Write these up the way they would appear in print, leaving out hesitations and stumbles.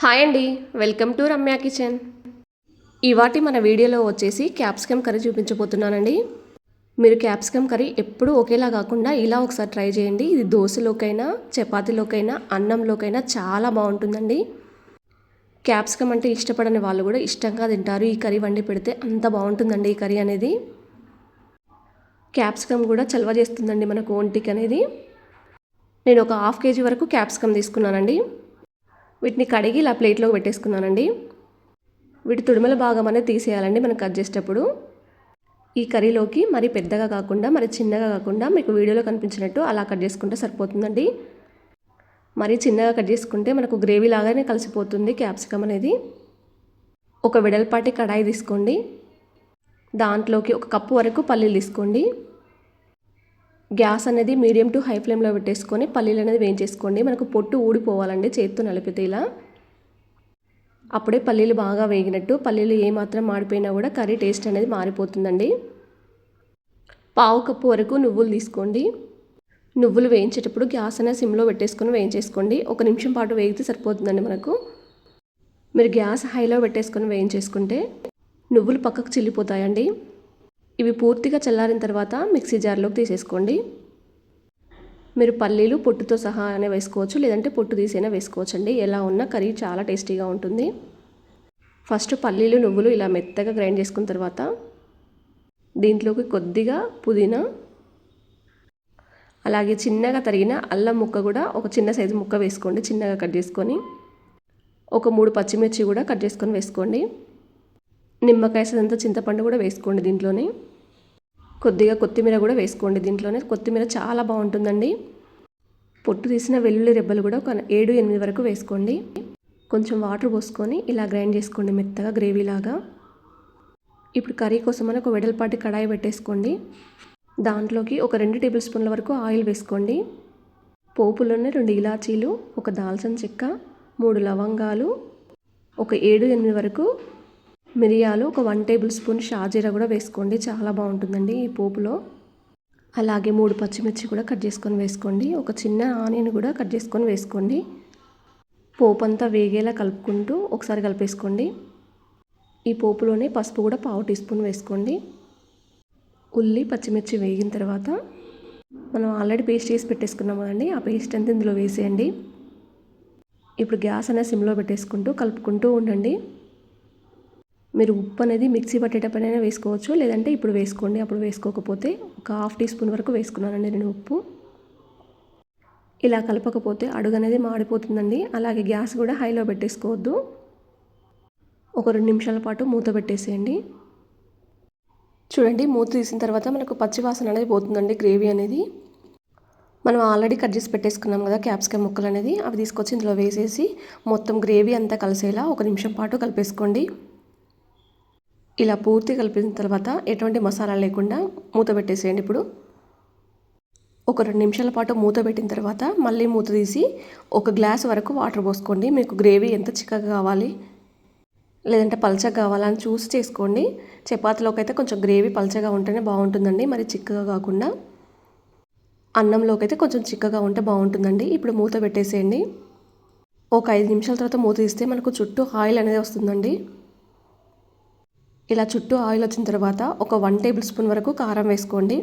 Hi అండి, welcome to Ramya kitchen. ఇవాటి మన వీడియోలో వచ్చేసి క్యాప్సికమ్ కర్రీ చూపించబోతున్నానండి. మీరు క్యాప్సికమ్ కర్రీ ఎప్పుడూ ఒకేలా కాకుండా ఇలా ఒకసారి ట్రై చేయండి. ఇది దోశలోకైనా, చపాతీలోకైనా, అన్నంలోకైనా చాలా బాగుంటుందండి. క్యాప్సికమ్ అంటే ఇష్టపడని వాళ్ళు కూడా ఇష్టంగా తింటారు. ఈ కర్రీ వండి పెడితే అంత బాగుంటుందండి ఈ కర్రీ అనేది. క్యాప్సికమ్ కూడా చలవ చేస్తుందండి మనకు ఒంటికి అనేది. నేను ఒక హాఫ్ కేజీ వరకు క్యాప్సికమ్ తీసుకున్నానండి. వీటిని కడిగి ఇలా ప్లేట్లోకి పెట్టేసుకున్నానండి. వీటి తుడిమల భాగం అనేది తీసేయాలండి మనం కట్ చేసేటప్పుడు. ఈ కర్రీలోకి మరి పెద్దగా కాకుండా మరి చిన్నగా కాకుండా మీకు వీడియోలో కనిపించినట్టు అలా కట్ చేసుకుంటే సరిపోతుందండి. మరి చిన్నగా కట్ చేసుకుంటే మనకు గ్రేవీ లాగానే కలిసిపోతుంది క్యాప్సికమ్ అనేది. ఒక వెడల్పాటి కడాయి తీసుకోండి. దాంట్లోకి ఒక కప్పు వరకు పల్లీలు తీసుకోండి. గ్యాస్ అనేది మీడియం టు హై ఫ్లేమ్లో పెట్టేసుకొని పల్లీలు అనేది వేయించేసుకోండి. మనకు పొట్టు ఊడిపోవాలండి చేత్తో నలిపితే ఇలా. అప్పుడే పల్లీలు బాగా వేగినట్టు. పల్లీలు ఏమాత్రం మాడిపోయినా కూడా కర్రీ టేస్ట్ అనేది మారిపోతుందండి. పావు కప్పు వరకు నువ్వులు తీసుకోండి. నువ్వులు వేయించేటప్పుడు గ్యాస్ అనేది సిమ్లో పెట్టేసుకొని వేయించేసుకోండి. 1 నిమిషం పాటు వేగితే సరిపోతుందండి మనకు. మీరు గ్యాస్ హైలో పెట్టేసుకొని వేయించేసుకుంటే నువ్వులు పక్కకు చిల్లిపోతాయండి. ఇవి పూర్తిగా చల్లారిన తర్వాత మిక్సీ జార్లోకి తీసేసుకోండి. మీరు పల్లీలు పొట్టుతో సహా అయినా వేసుకోవచ్చు, లేదంటే పొట్టు తీసైనా వేసుకోవచ్చండి. ఎలా ఉన్నా కర్రీ చాలా టేస్టీగా ఉంటుంది. ఫస్ట్ పల్లీలు నువ్వులు ఇలా మెత్తగా గ్రైండ్ చేసుకున్న తర్వాత దీంట్లోకి కొద్దిగా పుదీనా, అలాగే చిన్నగా తరిగిన అల్లం ముక్క కూడా ఒక చిన్న సైజు ముక్క వేసుకోండి. చిన్నగా కట్ చేసుకొని ఒక 3 పచ్చిమిర్చి కూడా కట్ చేసుకొని వేసుకోండి. నిమ్మకాయ సైజంత చింతపండు కూడా వేసుకోండి. దీంట్లోనే కొద్దిగా కొత్తిమీర కూడా వేసుకోండి. దీంట్లోనే కొత్తిమీర చాలా బాగుంటుందండి. పొట్టు తీసిన వెల్లుల్లి రెబ్బలు కూడా ఒక 7-8 వరకు వేసుకోండి. కొంచెం వాటర్ పోసుకొని ఇలా గ్రైండ్ చేసుకోండి మెత్తగా గ్రేవీలాగా. ఇప్పుడు కర్రీ కోసం ఒక వెడల్పాటి కడాయి పెట్టేసుకోండి. దాంట్లోకి ఒక 2 టేబుల్ స్పూన్ల వరకు ఆయిల్ వేసుకోండి. పోపులోనే 2 ఇలాచీలు, ఒక దాల్చిన చెక్క, 3 లవంగాలు, ఒక 7-8 వరకు మిరియాలు, ఒక 1 టేబుల్ స్పూన్ షాజీరా కూడా వేసుకోండి. చాలా బాగుంటుందండి ఈ పోపులో. అలాగే 3 పచ్చిమిర్చి కూడా కట్ చేసుకొని వేసుకోండి. ఒక చిన్న ఆనియన్ కూడా కట్ చేసుకొని వేసుకోండి. పోపు అంతా వేగేలా కలుపుకుంటూ ఒకసారి కలిపేసుకోండి. ఈ పోపులోనే పసుపు కూడా పావు టీ స్పూన్ వేసుకోండి. ఉల్లి పచ్చిమిర్చి వేగిన తర్వాత మనం ఆల్రెడీ పేస్ట్ చేసి పెట్టేసుకున్నాం కదండి, ఆ పేస్ట్ అంతా ఇందులో వేసేయండి. ఇప్పుడు గ్యాస్ అనేది సిమ్లో పెట్టేసుకుంటూ కలుపుకుంటూ ఉండండి. మీరు ఉప్పు అనేది మిక్సీ పట్టేటప్పుడైనా వేసుకోవచ్చు, లేదంటే ఇప్పుడు వేసుకోండి. అప్పుడు వేసుకోకపోతే ఒక హాఫ్ టీ స్పూన్ వరకు వేసుకున్నానండి నేను ఉప్పు. ఇలా కలపకపోతే అడుగు అనేది మాడిపోతుందండి. అలాగే గ్యాస్ కూడా హైలో పెట్టేసుకోవద్దు. ఒక 2 నిమిషాల పాటు మూత పెట్టేసేయండి. చూడండి, మూత తీసిన తర్వాత మనకు పచ్చి వాసన అనేది పోతుందండి గ్రేవీ అనేది. మనం ఆల్రెడీ కట్ చేసి పెట్టేసుకున్నాం కదా క్యాప్సికమ్ ముక్కలు అనేది, అవి తీసుకొచ్చి ఇందులో వేసేసి మొత్తం గ్రేవీ అంతా కలిసేలా 1 నిమిషం పాటు కలిపేసుకోండి. ఇలా పూర్తి కలిపిన తర్వాత ఎటువంటి మసాలా లేకుండా మూత పెట్టేసేయండి. ఇప్పుడు ఒక 2 నిమిషాల పాటు మూత పెట్టిన తర్వాత మళ్ళీ మూత తీసి 1 గ్లాస్ వరకు వాటర్ పోసుకోండి. మీకు గ్రేవీ ఎంత చిక్కగా కావాలి లేదంటే పల్చగా కావాలని చూసి చేసుకోండి. చపాతీలోకి అయితే కొంచెం గ్రేవీ పల్చగా ఉంటేనే బాగుంటుందండి, మరి చిక్కగా కాకుండా. అన్నంలోకి అయితే కొంచెం చిక్కగా ఉంటే బాగుంటుందండి. ఇప్పుడు మూత పెట్టేసేయండి. ఒక 5 నిమిషాల తర్వాత మూత తీస్తే మనకు చుట్టూ ఆయిల్ అనేది వస్తుందండి. ఇలా చుట్టూ ఆయిల్ వచ్చిన తర్వాత ఒక 1 టేబుల్ స్పూన్ వరకు కారం వేసుకోండి.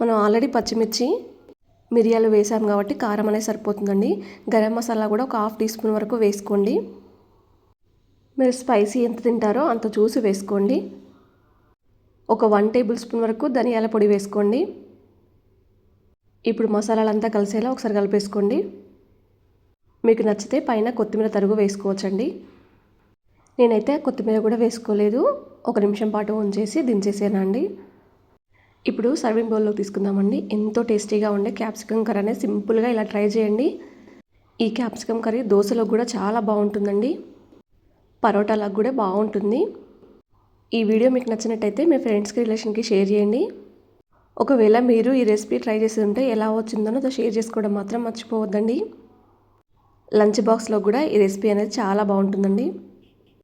మనం ఆల్రెడీ పచ్చిమిర్చి మిరియాలు వేసాం కాబట్టి కారం అనేది సరిపోతుందండి. గరం మసాలా కూడా ఒక హాఫ్ టీ స్పూన్ వరకు వేసుకోండి. మీరు స్పైసీ ఎంత తింటారో అంత చూసి వేసుకోండి. ఒక 1 టేబుల్ స్పూన్ వరకు ధనియాల పొడి వేసుకోండి. ఇప్పుడు మసాలాలంతా కలిసేలా ఒకసారి కలిపేసుకోండి. మీకు నచ్చితే పైన కొత్తిమీర తరుగు వేసుకోవచ్చండి. నేనైతే కొత్తిమీర కూడా వేసుకోలేదు. 1 నిమిషం పాటు ఉంచేసి దించేసానండి. ఇప్పుడు సర్వింగ్ బౌల్లో తీసుకుందామండి. ఎంతో టేస్టీగా ఉండే క్యాప్సికమ్ కర్రీ అనేది సింపుల్గా ఇలా ట్రై చేయండి. ఈ క్యాప్సికమ్ కర్రీ దోశలో కూడా చాలా బాగుంటుందండి, పరోటాలకు కూడా బాగుంటుంది. ఈ వీడియో మీకు నచ్చినట్టయితే మీ ఫ్రెండ్స్కి రిలేషన్కి షేర్ చేయండి. ఒకవేళ మీరు ఈ రెసిపీ ట్రై చేసి ఉంటే ఎలా వచ్చిందో నాతో షేర్ చేసుకోవడం మాత్రం మర్చిపోవద్దండి. లంచ్ బాక్స్లో కూడా ఈ రెసిపీ అనేది చాలా బాగుంటుందండి.